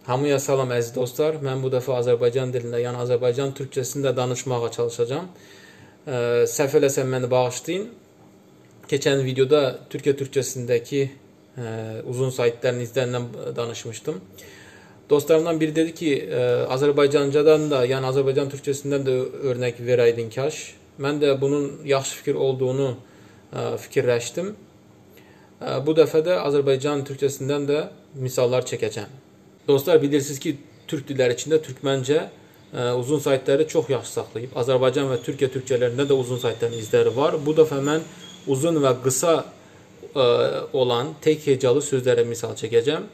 Hamıya salam əziz dostlar. Mən bu dəfə Azərbaycan dilində, yəni Azərbaycan türkçəsində danışmağa çalışacağım. Səhv eləsəm məni bağışlayın. Keçən videoda Türkiyə türkçəsindəki uzun saytların izlərindən danışmışdım. Dostlarımdan biri dedi ki, Azərbaycancadan da, yəni Azərbaycan türkçəsindən də örnək verəydin kaş. Mən də bunun yaxşı fikir olduğunu fikirləşdim. Bu dəfə də Azərbaycan türkçəsindən də misallar çəkəcəm. Dostlar, bilirsiniz ki, Türk dilləri içində Türkməncə uzun saytları çox yaxşı saxlayıb. Azərbaycan və Türkiyə türkçələrində də uzun saytların izləri var. Bu dəfə mən uzun və qısa olan tek hecalı sözlərə misal çəkəcəm.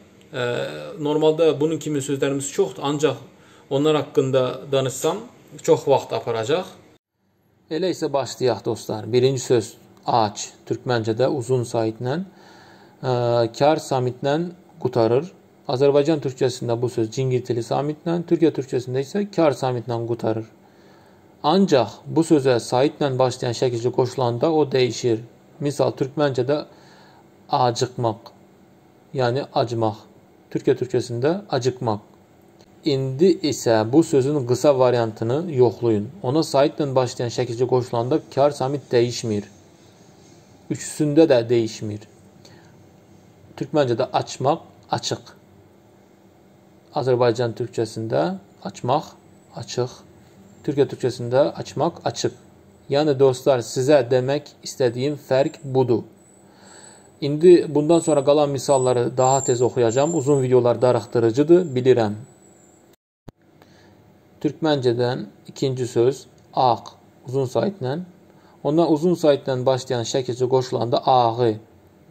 Normalda bunun kimi sözlərimiz çoxdur, ancaq onlar haqqında danışsam çox vaxt aparacaq. Elə isə başlayaq dostlar. Birinci söz ağac. Türkməncədə uzun saytla, kar samitlə qutarır. Azərbaycan türkçəsində bu söz cingiltili samitlə, Türkiyə türkçəsində isə kar samitlə qutarır. Ancaq bu sözə saitlə başlayan şəkilci qoşulanda o dəyişir. Misal, Türkməncədə acıqmaq, yəni acımaq. Türkiyə türkçəsində acıqmaq. İndi isə bu sözün qısa variantını yoxlayın. Ona saitlə başlayan şəkilci qoşulanda kar samit dəyişmir. Üçüsündə də dəyişmir. Türkməncədə açmaq, açıq. Azərbaycan türkçəsində açmaq, açıq. Türkiyə türkçəsində açmaq, açıq. Yəni dostlar, sizə demək istədiyim fərq budur. İndi bundan sonra qalan misalları daha tez oxuyacağım. Uzun videolar darıxdırıcıdır, bilirəm. Türkməncədən ikinci söz ağ, uzun saytla. Ondan uzun saytla başlayan şəkilci qoşulanda ağı,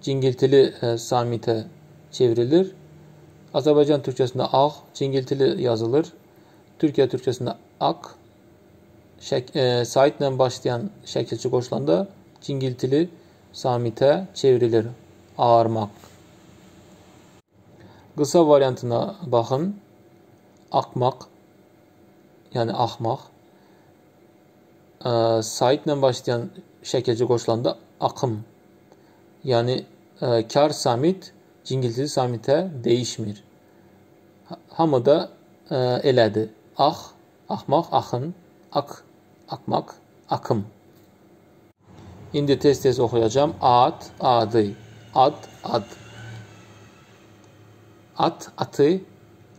cingiltili samitə çevrilir. Azərbaycan türkçəsində ağ, cingiltili yazılır. Türkiyə türkçəsində ak, saitlə başlayan şəkilçi qoşulanda cingiltili samitə çevrilir. Ağarmaq. Qısa variantına baxın. Akmaq, yəni axmaq. Saitlə başlayan şəkilçi qoşulanda akım, yəni kar samit cingiltili samitə dəyişmir. Hamı da elədir. Ax, axmaq, axın, ak, akmaq, akım. İndi tez-tez oxuyacağım. Ad, adı, ad, ad. At, atı,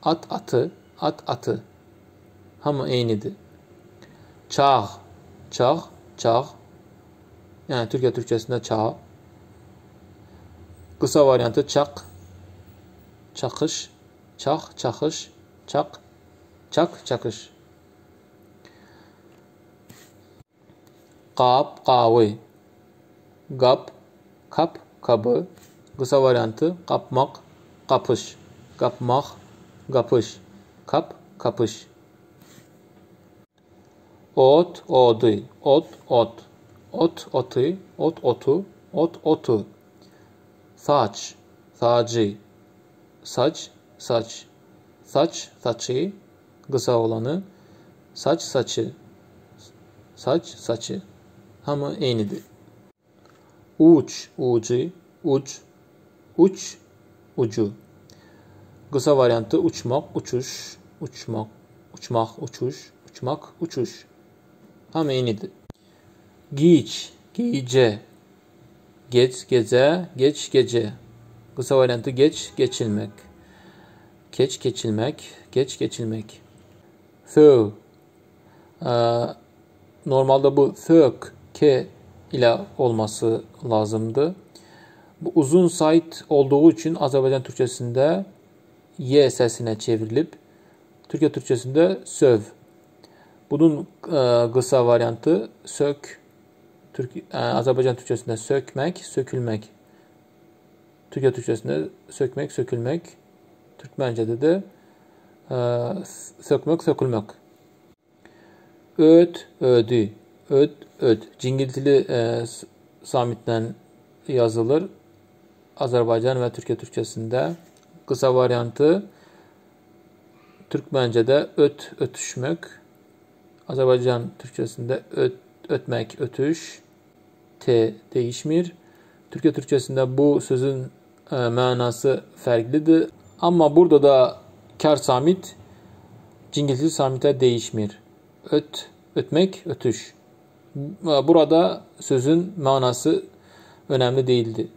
at, atı, at, atı. Hamı eynidir. Çağ, çağ, çağ. Yəni Türkiyə türkçəsində çağ. Qısa variantı çaq, çaqış, çax, çaxış, çaq, çaq, çaqış. Qab, qavı, qab, kap, kabı. Qısa variantı qapmaq, qapış, qapmaq, qapış, kap, kapış. Ot, odu, ot, ot, ot, otu, ot, otu, ot, otu. Saç, sacı, saç, saç, saç, saçı, qısa olanı, saç, saçı, saç, saçı. Hamı eynidir. Uç, ucu, uç, uç, ucu. Qısa variantı uçmaq, uçuş, uçmaq, uçmaq, uçuş, uçmaq, uçuş. Hamı eynidir. Gic, giycə, geç, gecə, geç, gecə. Qısa variantı geç, geçilmək. Keç, geçilmək, geç, geçilmək. Föv. Normalda bu fök, k ilə olması lazımdır. Bu uzun sayt olduğu üçün Azərbaycan türkçəsində y səsinə çevrilib. Türkiyə türkçəsində söv. Bunun qısa variantı sök. Azərbaycan türkçəsində sökmək, sökülmək. Türkiyə türkçəsində sökmək, sökülmək. Türkməncədə də sökmək, sökülmək. Öd, ödü, öd, öd. Cingiltili samitlə yazılır. Azərbaycan və Türkiyə türkçəsində. Qısa variantı Türkməncədə öt, ötüşmək. Azərbaycan türkçəsində ötmək, ötüş. T dəyişmir. Türkiyə türkçəsində bu sözün mənası fərqlidir. Amma burada da Kar samit Cingiltili samitə değişmir. Ötmek, ötüş. Burada sözün manası önemli değildi.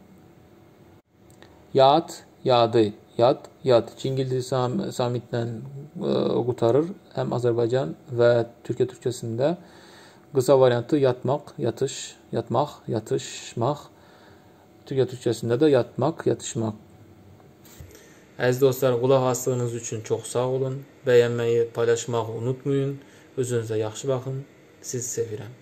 Yad, yadı, yad. Cingiltili samitlə qutarır. Həm Azərbaycan və Türkiyə türkçəsində. Qısa variantı yatmaq, yatış, yatmaq, yatışmaq. Türkiyə türkçəsində də yatmaq, yatışmaq. Əziz dostlar, qulaq asdığınız üçün çox sağ olun. Bəyənməyi, paylaşmağı unutmayın. Özünüzə yaxşı baxın. Sizi sevirəm.